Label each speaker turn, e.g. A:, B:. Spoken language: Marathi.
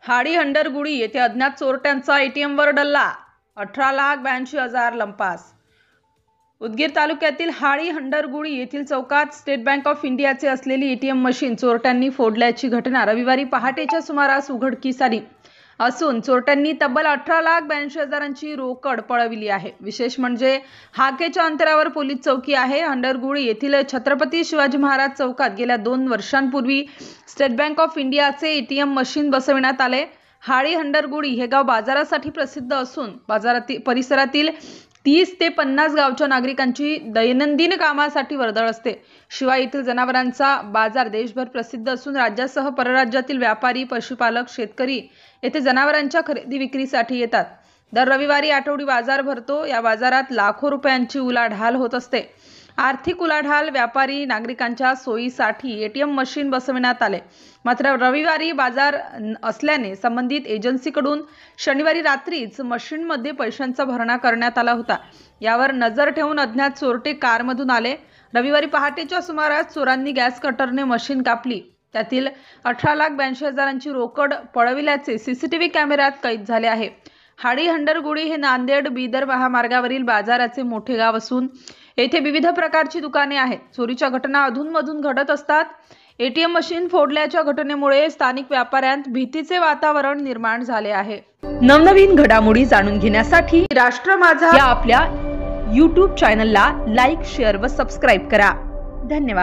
A: हाडी हंडरगुडी येथे अज्ञात चोरट्यांचा एटीएमवर डल्ला, 18,82,000 लंपास। उदगीर तालुक्यातील हाडी हंडरगुडी येथील चौकात स्टेट बँक ऑफ इंडियाचे असलेली एटीएम मशीन चोरट्यांनी फोडल्याची घटना रविवारी पहाटेच्या सुमारास उघडकीस आली असून चोरट्यांनी तब्बल 18,82,000ची रोकड पळविली आहे। विशेष म्हणजे हाकेच्या अंतरावर पोलीस चौकी आहे। हंडरगुडी येथील छत्रपती शिवाजी महाराज चौकात गेल्या 2 वर्षांपूर्वी स्टेट बँक ऑफ इंडियाचे एटीएम मशीन बसविण्यात आले। हाडी हंडरगुडी हे गाव बाजारासाठी प्रसिद्ध असून परिसरातील 30 ते 50 गावच्या नागरिकांची दैनंदिन कामासाठी वर्दळ असते। शिवाय येथील जनावरांचा बाजार देशभर प्रसिद्ध असून राज्यासह परराज्यातील व्यापारी, पशुपालक, शेतकरी येथे जनावरांच्या खरेदी विक्रीसाठी येतात। दर रविवारी आठवडी बाजार भरतो। या बाजारात लाखो रुपयांची उलाढाल होत असते। आर्थिक उलाढाल व्यापारी नागरिकांच्या सोयीसाठी एटीएम मशीन बसविण्यात आले। मात्र रविवारी बाजार असल्याने संबंधित एजन्सीकडून शनिवारी रात्रीच मशीनमध्ये पैशांचा भरणा करण्यात आला होता। यावर नजर ठेवून अज्ञात चोरटे कारमधून आले। रविवारी पहाटेच्या सुमारास चोरांनी गॅस कटरने मशीन कापली। त्यातील 18,82,000ची रोकड पळविल्याचे सीसीटीव्ही कॅमेऱ्यात कैद झाले आहे। हाडी हंडरगुडी हे नांदेड बीदर महामार्गावरील बाजाराचे मोठे गाव असून येथे विविध प्रकारची दुकाने आहेत। चोरीच्या घटना अधूनमधून घडत असतात। एटीएम मशीन फोडल्याच्या घटनेमुळे स्थानिक व्यापाऱ्यांत भीतीचे वातावरण निर्माण झाले आहे। नवनवीन घडामोडी जाणून घेण्यासाठी राष्ट्र माझा या आपल्या YouTube चॅनलला लाईक, शेअर व सबस्क्राईब करा। धन्यवाद।